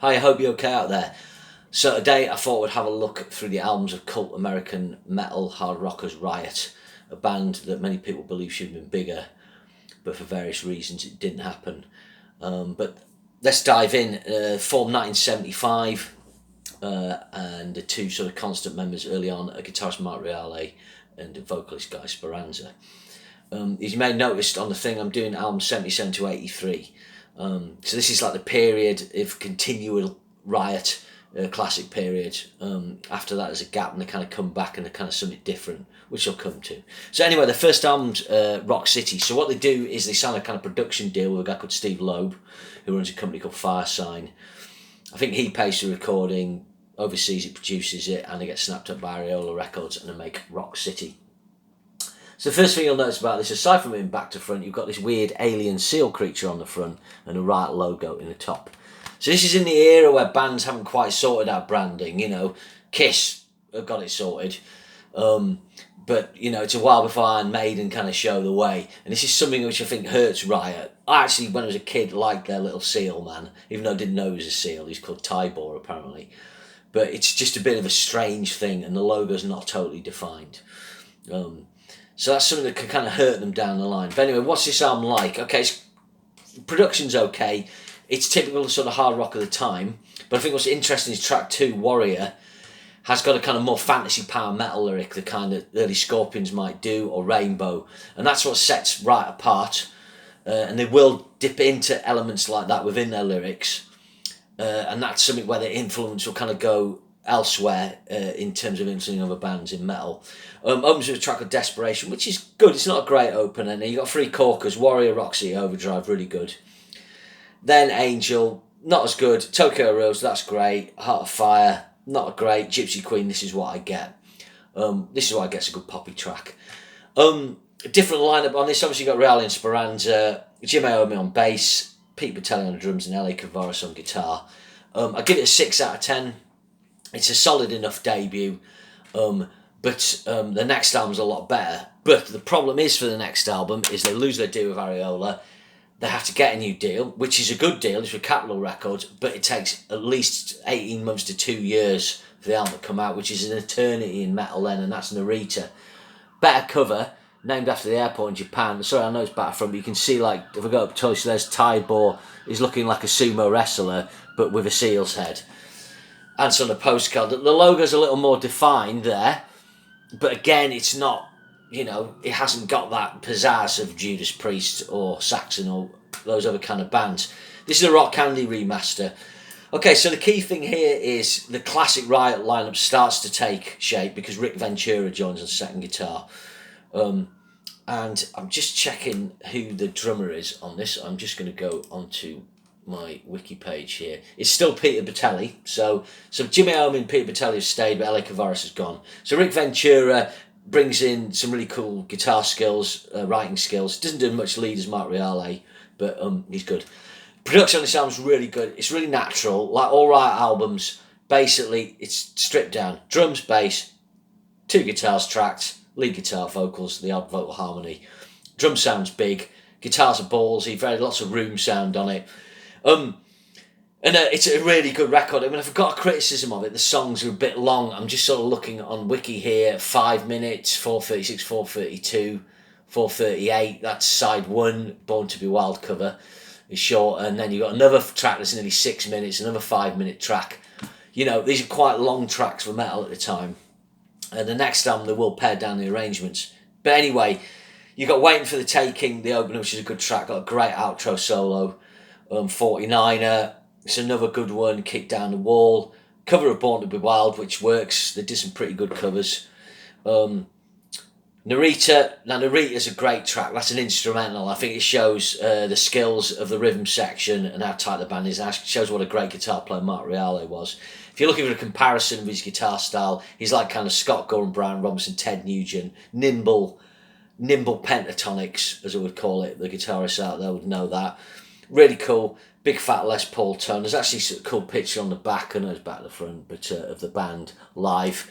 Hi, I hope you're okay out there. So today I thought we'd have a look through the albums of cult American metal hard rockers Riot, a band that many people believe should have been bigger, but for various reasons it didn't happen. But let's dive in. Formed 1975, and the two sort of constant members early on, a guitarist Mark Reale and a vocalist Guy Speranza. As you may have noticed on the thing, I'm doing album 77 to 83. So this is like the period of continual Riot, classic period. After that there's a gap and they kind of come back and they're kind of something different, which I'll come to. So anyway, the first album's Rock City. So what they do is they sign a kind of production deal with a guy called Steve Loeb, who runs a company called Firesign. I think he pays for recording, oversees it, produces it, and they get snapped up by Ariola Records and they make Rock City. So the first thing you'll notice about this, aside from being back to front, you've got this weird alien seal creature on the front and a Riot logo in the top. So this is in the era where bands haven't quite sorted out branding. You know, Kiss have got it sorted, but you know, it's a while before Iron Maiden kind of show the way. And this is something which I think hurts Riot. I actually, when I was a kid, liked their little seal man, even though I didn't know he was a seal. He's called Tybor apparently, but it's just a bit of a strange thing, and the logo's not totally defined. So that's something that could kind of hurt them down the line. But anyway, what's this album like? Okay, production's okay. It's typical sort of hard rock of the time. But I think what's interesting is track 2, Warrior, has got a kind of more fantasy power metal lyric, the kind of early Scorpions might do, or Rainbow. And that's what sets Riot apart. And they will dip into elements like that within their lyrics. And that's something where their influence will kind of go elsewhere in terms of influencing other bands in metal. Opens with a track of Desperation, which is good. It's not a great opener. And you got 3 corkers: Warrior, Roxy, Overdrive, really good. Then Angel, not as good. Tokyo Rose, that's great. Heart of Fire, not great. Gypsy Queen, This Is What I Get. This is what I get's a good poppy track. Different lineup on this. Obviously, you got Reale and Speranza, Jim Iommi on bass, Pete Batelli on drums, and L.A. Kavaris on guitar. I give it a 6 out of 10. It's a solid enough debut, but the next album's a lot better. But the problem is for the next album is they lose their deal with Ariola. They have to get a new deal, which is a good deal. It's with Capitol Records, but it takes at least 18 months to 2 years for the album to come out, which is an eternity in metal then, and that's Narita. Better cover, named after the airport in Japan. Sorry, I know it's back from, but you can see, like, if I go up close, there's Tybor. He's looking like a sumo wrestler, but with a seal's head. And so on the postcard, the logo's a little more defined there, but again, it's not, you know, it hasn't got that pizzazz of Judas Priest or Saxon or those other kind of bands. This is a Rock Candy remaster. Okay, so the key thing here is the classic Riot lineup starts to take shape because Rick Ventura joins on second guitar. And I'm just checking who the drummer is on this. I'm just going to go onto my wiki page here. It's still Peter Batelli. So Jimmy Iommi and Peter Batelli have stayed, but L.A. Kavaris has gone. So Rick Ventura brings in some really cool guitar skills, writing skills. Doesn't do much lead as Mark Reale, but he's good. Production on this album's really good. It's really natural. Like all Riot albums, basically it's stripped down. Drums, bass, 2 guitars tracked, lead guitar, vocals, the odd vocal harmony. Drum sounds big. Guitars are ballsy, very lots of room sound on it. It's a really good record. I mean, I've got a criticism of it. The songs are a bit long. I'm just sort of looking on Wiki here. 5 minutes, 4:36, 4:32, 4:38. That's side 1, Born to Be Wild cover. Is short. And then you've got another track that's nearly 6 minutes, another 5-minute track. You know, these are quite long tracks for metal at the time. And the next album, they will pare down the arrangements. But anyway, you got Waiting for the Taking, the opener, which is a good track. Got a great outro solo. 49er. It's another good one, Kick Down the Wall. Cover of Born to Be Wild, which works. They did some pretty good covers. Narita. Now, Narita's a great track. That's an instrumental. I think it shows the skills of the rhythm section and how tight the band is. It shows what a great guitar player Mark Reale was. If you're looking for a comparison of his guitar style, he's like kind of Scott Gorham, Brian Robinson, Ted Nugent. Nimble pentatonics, as I would call it. The guitarists out there would know that. Really cool. Big fat Les Paul tone. There's actually a cool picture on the back, I know it's back to the front, but of the band live.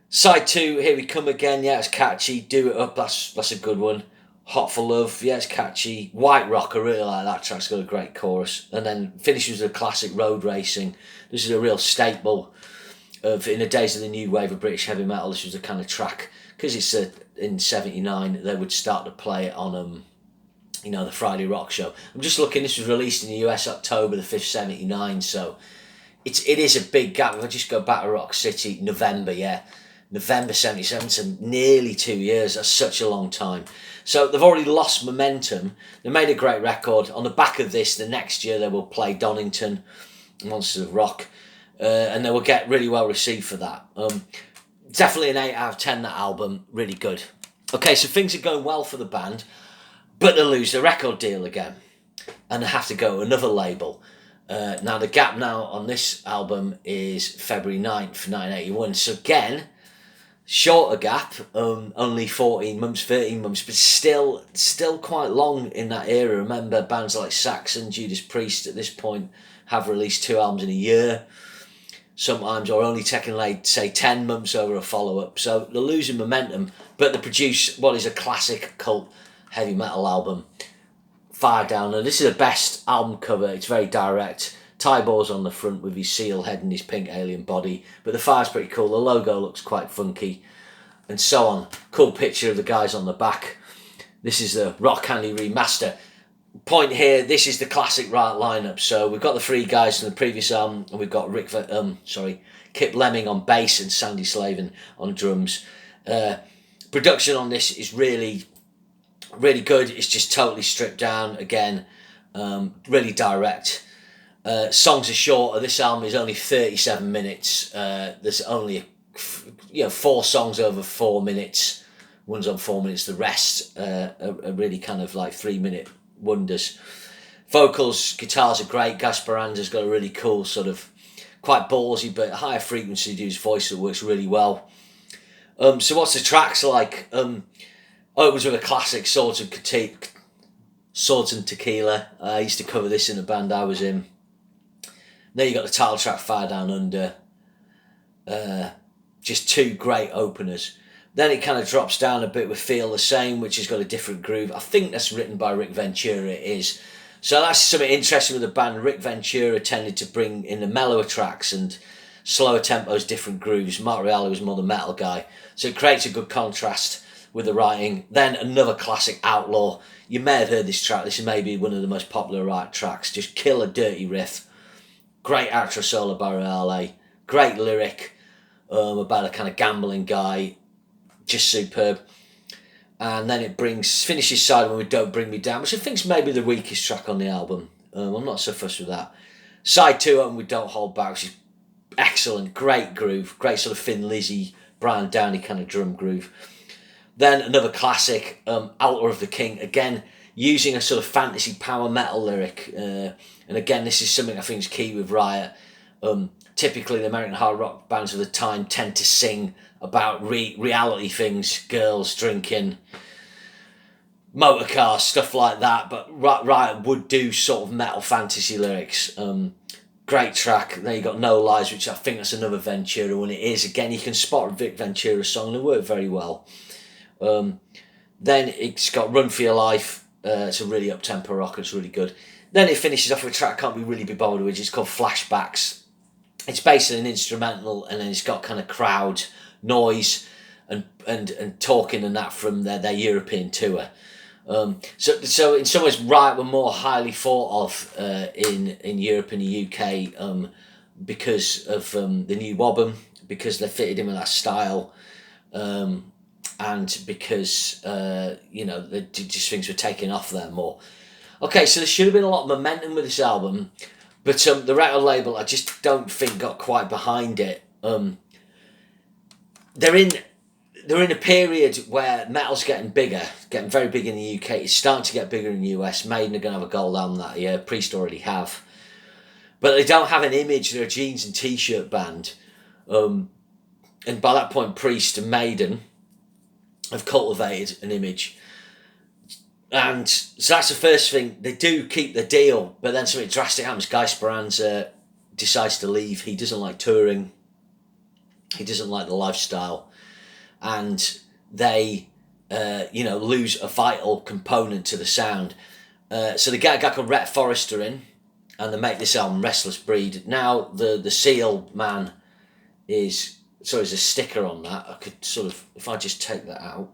Side 2, Here We Come Again. Yeah, it's catchy. Do It Up, that's a good one. Hot for Love, yeah, it's catchy. White Rock, I really like that track, it's got a great chorus. And then finishes with a classic Road Racing. This is a real staple of, in the days of the new wave of British heavy metal, this was the kind of track, because it's in 79, they would start to play it on, the Friday Rock Show. I'm just looking, this was released in the US October the 5th, 79, so it is a big gap. If I just go back to Rock City, November 77, so nearly 2 years, that's such a long time. So they've already lost momentum. They made a great record. On the back of this, the next year they will play Donington, Monsters of Rock, and they will get really well received for that. Definitely an 8 out of 10, that album, really good. Okay, so things are going well for the band, but they lose the record deal again, and they have to go to another label. Now the gap now on this album is February 9th, 1981, so again, shorter gap, only 14 months, 13 months, but still quite long in that era. Remember, bands like Saxon, Judas Priest at this point have released 2 albums in a year, sometimes, or only taking, like, say, 10 months over a follow-up. So they're losing momentum, but they produce what is a classic cult heavy metal album, Fire Down. And this is the best album cover. It's very direct. Tybor's on the front with his seal head and his pink alien body, but the fire's pretty cool. The logo looks quite funky, and so on. Cool picture of the guys on the back. This is the Rock Candy remaster. Point here, this is the classic Riot lineup. So we've got the 3 guys from the previous album, and we've got Kip Lemming on bass and Sandy Slavin on drums. Production on this is really, really good. It's just totally stripped down again, really direct. Songs are shorter. This album is only 37 minutes. There's only 4 songs over 4 minutes. One's on 4 minutes. The rest are really kind of like 3-minute wonders. Vocals, guitars are great. Gasparanza's got a really cool sort of, quite ballsy but higher frequency to his voice that works really well. So what's the tracks like? It was with a classic, Swords and Tequila. I used to cover this in a band I was in. Then you got the title track, Fire Down Under. Just 2 great openers. Then it kind of drops down a bit with Feel the Same, which has got a different groove. I think that's written by Rick Ventura, it is. So that's something interesting with the band. Rick Ventura tended to bring in the mellower tracks and slower tempos, different grooves. Mark Reale was more the metal guy. So it creates a good contrast with the writing. Then another classic, Outlaw. You may have heard this track. This is maybe one of the most popular Riot tracks. Just killer dirty riff. Great outro solo by Reale. Great lyric about a kind of gambling guy. Just superb. And then it finishes Side One with Don't Bring Me Down, which I think is maybe the weakest track on the album. I'm not so fussed with that. Side 2 open with Don't Hold Back, which is excellent. Great groove. Great sort of Thin Lizzy, Brian Downey kind of drum groove. Then another classic, Altar of the King. Again, using a sort of fantasy power metal lyric. And again, this is something I think is key with Riot. Typically, the American hard rock bands of the time tend to sing about reality things, girls, drinking, motor cars, stuff like that. But Riot would do sort of metal fantasy lyrics. Great track. Then you got No Lies, which I think that's another Ventura one. It is. Again, you can spot a Vic Ventura song. They work very well. Then it's got Run For Your Life. It's a really up-tempo rock. It's really good. Then it finishes off with a track I can't really be bothered with. It's called Flashbacks. It's basically an instrumental, and then it's got kind of crowd noise and talking and that from their European tour. So in some ways, Riot were more highly thought of in Europe and the UK because of the new Wobham, because they fitted in with that style, and because just things were taking off there more. Okay, so there should have been a lot of momentum with this album, but the record label I just don't think got quite behind it. They're in a period where metal's getting bigger, getting very big in the UK. It's starting to get bigger in the US. Maiden are going to have a gold album that year. Priest already have. But they don't have an image. They're a jeans and t-shirt band. And by that point, Priest and Maiden have cultivated an image. And so that's the first thing. They do keep the deal, but then something drastic happens. Guy Speranza decides to leave. He doesn't like touring. He doesn't like the lifestyle. And they lose a vital component to the sound. So they get a guy called Rhett Forrester in, and they make this album, Restless Breed. Now, the Seal man is... So there's a sticker on that. I could sort of... If I just take that out...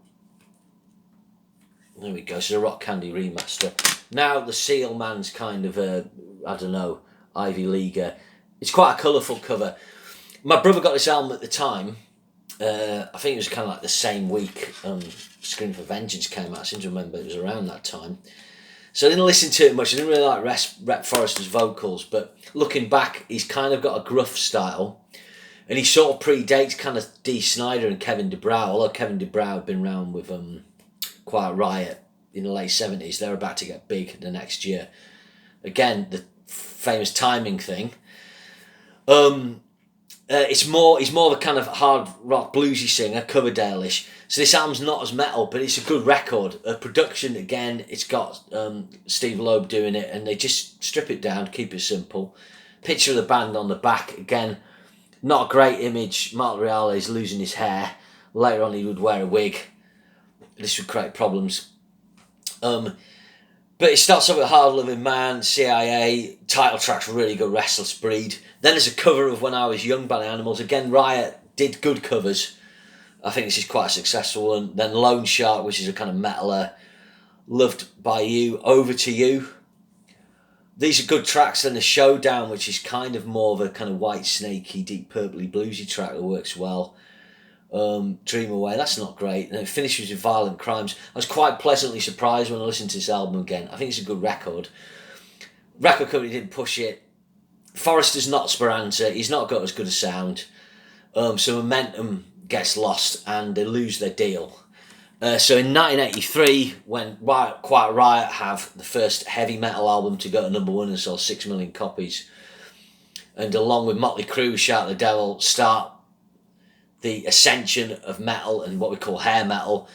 There we go. So the Rock Candy remaster. Now, the Seal man's kind of a... I don't know, Ivy Leaguer. It's quite a colourful cover. My brother got this album at the time. I think it was kind of like the same week Scream for Vengeance came out. I seem to remember it was around that time. So I didn't listen to it much. I didn't really like Rhett Forrester's vocals, but looking back, he's kind of got a gruff style, and he sort of predates kind of Dee Snider and Kevin DeBrow, although Kevin DeBrow had been around with Quiet Riot in the late 70s. They're about to get big the next year. Again, the famous timing thing. He's more of a kind of hard rock bluesy singer, Coverdale-ish. So this album's not as metal, but it's a good record. Production, again, it's got Steve Loeb doing it, and they just strip it down, keep it simple. Picture of the band on the back, again, not a great image. Mark Reale is losing his hair. Later on he would wear a wig. This would create problems. But it starts off with Hard Loving Man, CIA, title track's really good, Restless Breed. Then there's a cover of When I Was Young by the Animals. Again, Riot did good covers. I think this is quite a successful one. Then Lone Shark, which is a kind of metaler. Loved by You, Over to You. These are good tracks. Then the Showdown, which is kind of more of a kind of white snakey, deep purpley bluesy track that works well. Dream Away, that's not great. And it finishes with Violent Crimes. I was quite pleasantly surprised when I listened to this album again. I think it's a good record. Record company didn't push it. Forrester's not Speranza. He's not got as good a sound. So momentum gets lost and they lose their deal. So in 1983, when Quiet Riot have the first heavy metal album to go to #1 and sell 6 million copies, and along with Motley Crue, Shout at the Devil, start the ascension of metal and what we call hair metal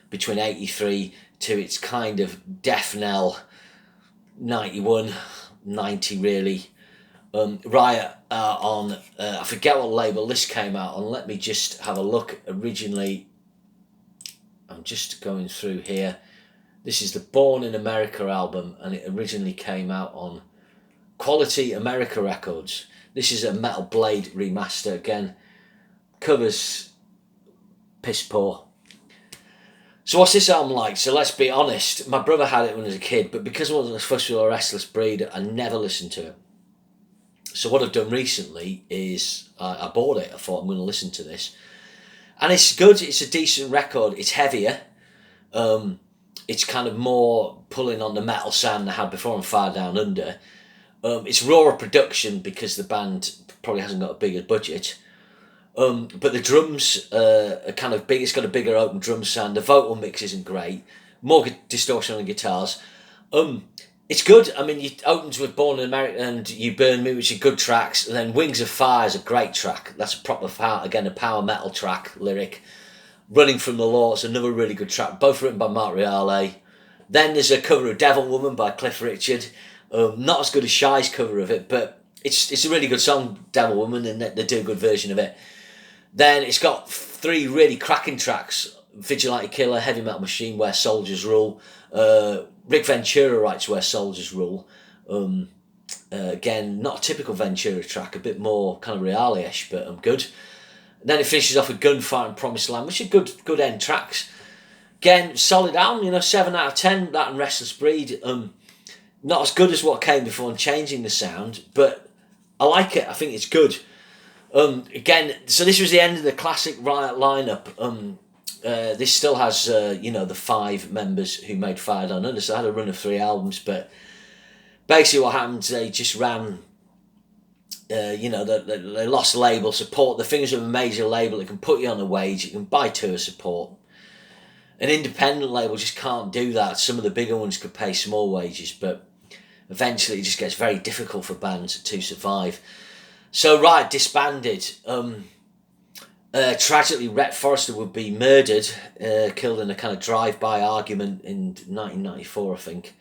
between 83 to its kind of death knell 91, 90 really. Riot on, I forget what label this came out on. Let me just have a look. Originally, I'm just going through here. This is the Born in America album, and it originally came out on Quality America Records. This is a Metal Blade remaster again. Covers piss poor. So what's this album like? So let's be honest, my brother had it when I was a kid, but because I wasn't fussed with a Restless Breed, I never listened to it. So what I've done recently is I bought it. I thought I'm going to listen to this, and it's good. It's a decent record. It's heavier. It's kind of more pulling on the metal sound I had before on Far Down Under. It's rawer production because the band probably hasn't got a bigger budget. But the drums are kind of big. It's got a bigger open drum sound. The vocal mix isn't great. More distortion on the guitars. It's good. I mean, it opens with Born in America and You Burn Me, which are good tracks. And then Wings of Fire is a great track. That's a proper a power metal track lyric. Running from the Law is another really good track. Both written by Mark Reale. Then there's a cover of Devil Woman by Cliff Richard. Not as good as Shy's cover of it, but it's a really good song, Devil Woman, and they do a good version of it. Then it's got 3 really cracking tracks. Vigilante Killer, Heavy Metal Machine, Where Soldiers Rule. Rick Ventura writes Where Soldiers Rule. Again, not a typical Ventura track, a bit more kind of Reale-ish, but good. And then it finishes off with Gunfire and Promised Land, which are good end tracks. Again, solid album, 7 out of 10, that and Restless Breed. Not as good as what came before and changing the sound, but I like it. I think it's good. Again, so this was the end of the classic Riot lineup. This still has, the 5 members who made Fire Down Under, so I had a run of 3 albums, but basically what happened, they just ran, they lost label support. The thing is with a major label, it can put you on a wage, it can buy tour support. An independent label just can't do that. Some of the bigger ones could pay small wages, but eventually it just gets very difficult for bands to survive. So Riot disbanded. Tragically, Rhett Forrester would be murdered, killed in a kind of drive-by argument in 1994, I think.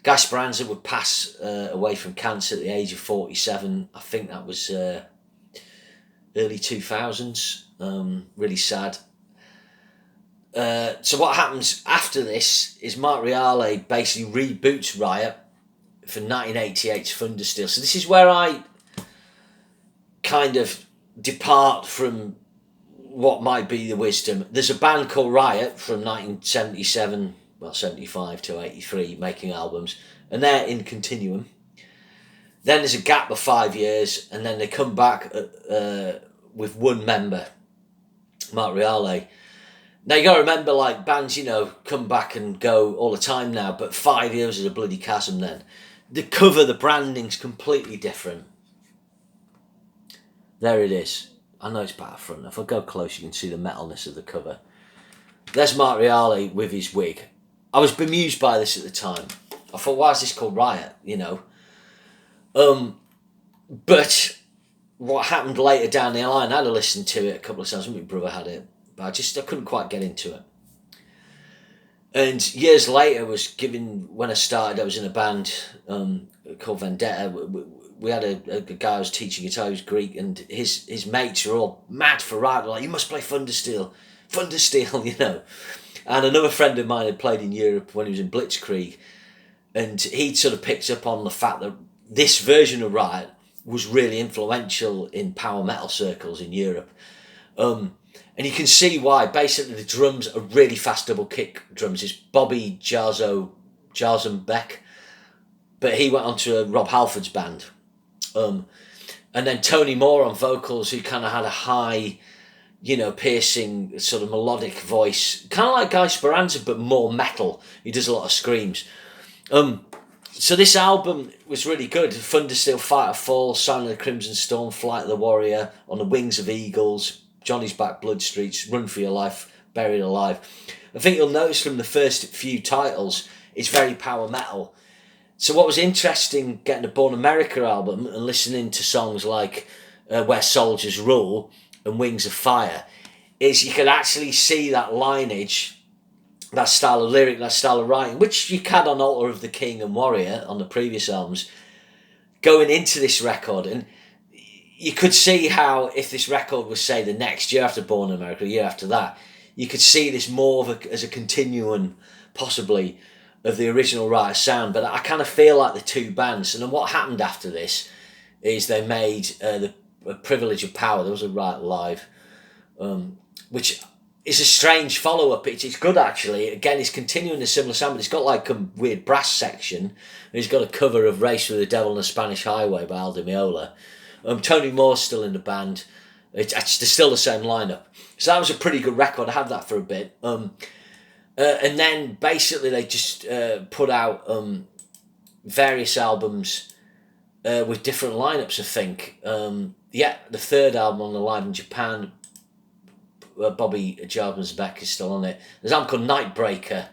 Guy Speranza would pass away from cancer at the age of 47. I think that was early 2000s. Really sad. So what happens after this is Mark Reale basically reboots Riot for 1988's Thundersteel. So this is where I kind of depart from what might be the wisdom. There's a band called Riot from 1977, 75 to 83, making albums, and they're in continuum. Then there's a gap of 5 years, and then they come back with one member, Mark Reale. Now you got to remember, like, bands, come back and go all the time now, but 5 years is a bloody chasm then. The cover, the branding's completely different. There it is. I know it's better front. If I go close, you can see the metalness of the cover. There's Mark Reale with his wig. I was bemused by this at the time. I thought, why is this called Riot, But what happened later down the line, I had to listen to it a couple of times. My brother had it, but I couldn't quite get into it. And years later, when I started, I was in a band called Vendetta. We had a guy who was teaching guitar, he was Greek, and his mates were all mad for Riot. Like, you must play Thundersteel, And another friend of mine had played in Europe when he was in Blitzkrieg, and he'd sort of picked up on the fact that this version of Riot was really influential in power metal circles in Europe. And you can see why. Basically, the drums are really fast double kick drums. It's Bobby Jarzenbeck, but he went on to Rob Halford's band. And then Tony Moore on vocals, who kind of had a high, piercing sort of melodic voice, kind of like Guy Speranza, but more metal. He does a lot of screams. So this album was really good. Thundersteel, Fight or Fall, Sign of the Crimson Storm, Flight of the Warrior, On the Wings of Eagles, Johnny's Back, Blood Streets, Run for Your Life, Buried Alive. I think you'll notice from the first few titles, it's very power metal. So what was interesting getting the Born America album and listening to songs like Where Soldiers Rule and Wings of Fire is you could actually see that lineage, that style of lyric, that style of writing, which you had on Altar of the King and Warrior on the previous albums, going into this record. And you could see how if this record was, say, the next year after Born in America, a year after that, you could see this more as a continuum, possibly, of the original Riot sound. But I kind of feel like the two bands. And then what happened after this is they made the Privilege of Power. There was a Riot Live, which is a strange follow-up. It's good, actually. Again, it's continuing a similar sound, but it's got like a weird brass section. And it's got a cover of Race with the Devil on the Spanish Highway by Al Di Meola. Tony Moore's still in the band. It's still the same lineup. So that was a pretty good record. I had that for a bit. And then basically they just put out various albums with different lineups, I think. The third album on the Live in Japan, Bobby Jarvisbeck is still on it. There's an album called Nightbreaker.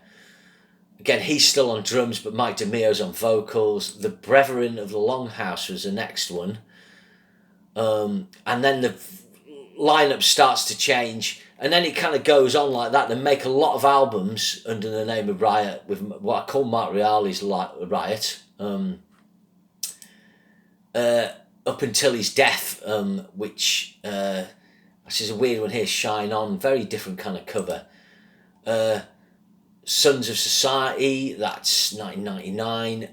Again, he's still on drums, but Mike DeMeo's on vocals. The Brethren of the Longhouse was the next one. And then the lineup starts to change, and then it kind of goes on like that. They make a lot of albums under the name of Riot with what I call Mark Reale's Riot, up until his death, which this is a weird one here. Shine On, very different kind of cover. Sons of Society, that's 1999.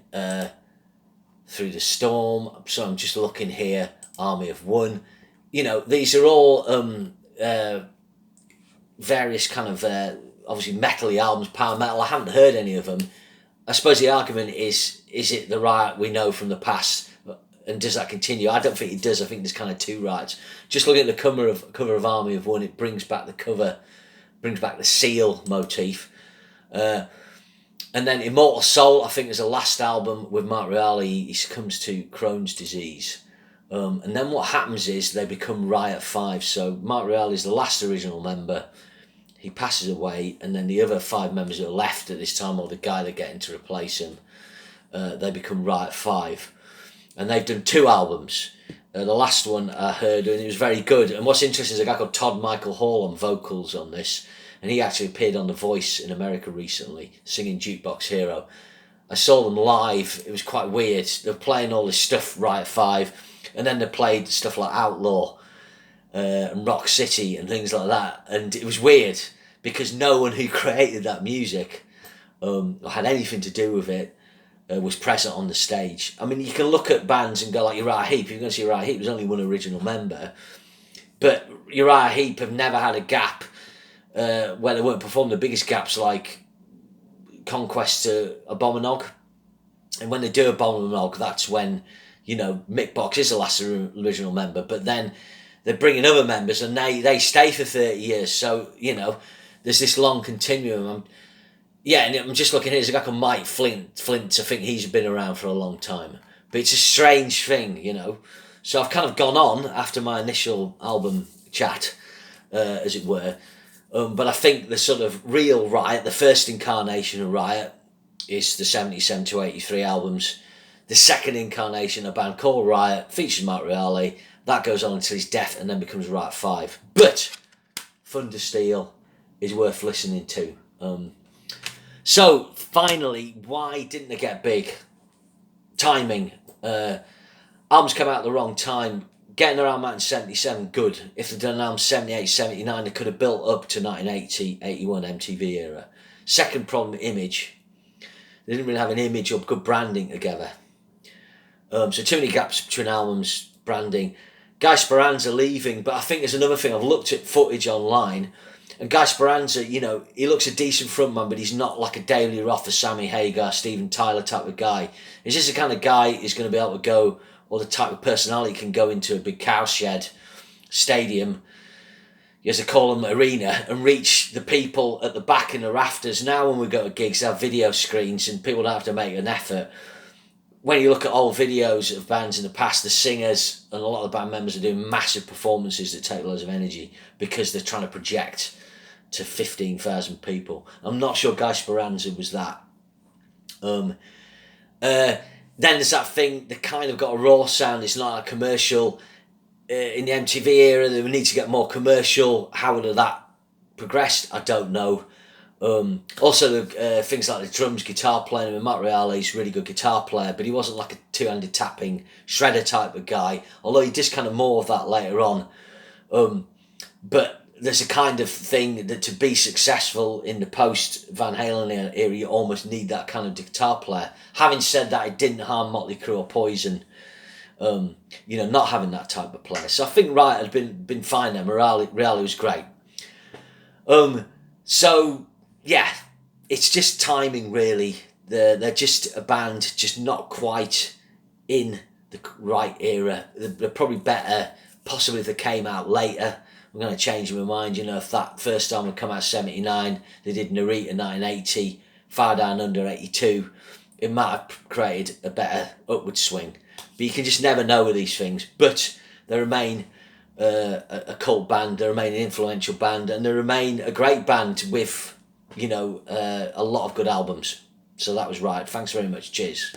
Through the Storm. So I'm just looking here. Army of One. These are all various kind of obviously metal-y albums, power metal. I haven't heard any of them. I suppose the argument is it the Riot we know from the past, and does that continue? I don't think it does. I think there's kind of two Riots. Just looking at the cover of Army of One, it brings back the cover, brings back the seal motif. And then Immortal Soul, I think, is the last album with Mark Reale. He succumbs to Crohn's disease. And then what happens is they become Riot 5. So Mark Reale is the last original member. He passes away, and then the other 5 members that are left at this time, or the guy they're getting to replace him, they become Riot 5. And they've done 2 albums. The last one I heard, and it was very good. And what's interesting is a guy called Todd Michael Hall on vocals on this, and he actually appeared on The Voice in America recently, singing Jukebox Hero. I saw them live. It was quite weird. They were playing all this stuff, Riot 5, and then they played stuff like Outlaw and Rock City and things like that. And it was weird because no one who created that music or had anything to do with it was present on the stage. I mean, you can look at bands and go like Uriah Heep. If you're going to see Uriah Heep, there's only one original member. But Uriah Heep have never had a gap where they weren't performing. The biggest gaps like Conquest to Abominog. And when they do Abominog, that's when, Mick Box is the last original member. But then they're bringing other members and they stay for 30 years. So, there's this long continuum. And I'm just looking here, there's a guy called Mike Flint. I think he's been around for a long time. But it's a strange thing, So I've kind of gone on after my initial album chat, as it were. But I think the sort of real Riot, the first incarnation of Riot, is the 77 to 83 albums. The second incarnation, a band called Riot, features Mark Reale. That goes on until his death and then becomes Riot 5. But Thundersteel is worth listening to. So, finally, why didn't they get big? Timing. Albums come out at the wrong time. Getting their album out in 77, good. If they'd done an album 78, 79, they could have built up to 1980, 81 MTV era. Second problem, image. They didn't really have an image or good branding together. So too many gaps between albums, branding. Guy Speranza leaving, but I think there's another thing. I've looked at footage online, and Guy Speranza, he looks a decent frontman, but he's not like a Daily Roth or Sammy Hagar, Steven Tyler type of guy. He's just the kind of guy who's going to be able to go, or the type of personality can go into a big cowshed stadium, as they call them, arena, and reach the people at the back in the rafters. Now when we go to gigs, they have video screens and people don't have to make an effort. When you look at old videos of bands in the past, the singers and a lot of the band members are doing massive performances that take loads of energy because they're trying to project to 15,000 people. I'm not sure Guy Speranza was that. Then there's that thing, they kind of got a raw sound, it's not a commercial. In the MTV era, they would need to get more commercial. How would have that progressed? I don't know. Also, things like the drums, guitar playing. I mean, Matt Reale's a really good guitar player, but he wasn't like a two-handed tapping shredder type of guy, although he did kind of more of that later on. But there's a kind of thing that to be successful in the post-Van Halen era, you almost need that kind of guitar player. Having said that, it didn't harm Motley Crue or Poison, not having that type of player. So I think Riot had been fine there. Reale was great. So, yeah, it's just timing, really. They're just a band just not quite in the right era. They're probably better, possibly if they came out later. I'm going to change my mind, if that first album had come out 79, they did Narita 1980, Far Down Under 82, it might have created a better upward swing. But you can just never know with these things. But they remain a cult band, they remain an influential band, and they remain a great band with, a lot of good albums. So that was Riot. Thanks very much. Cheers.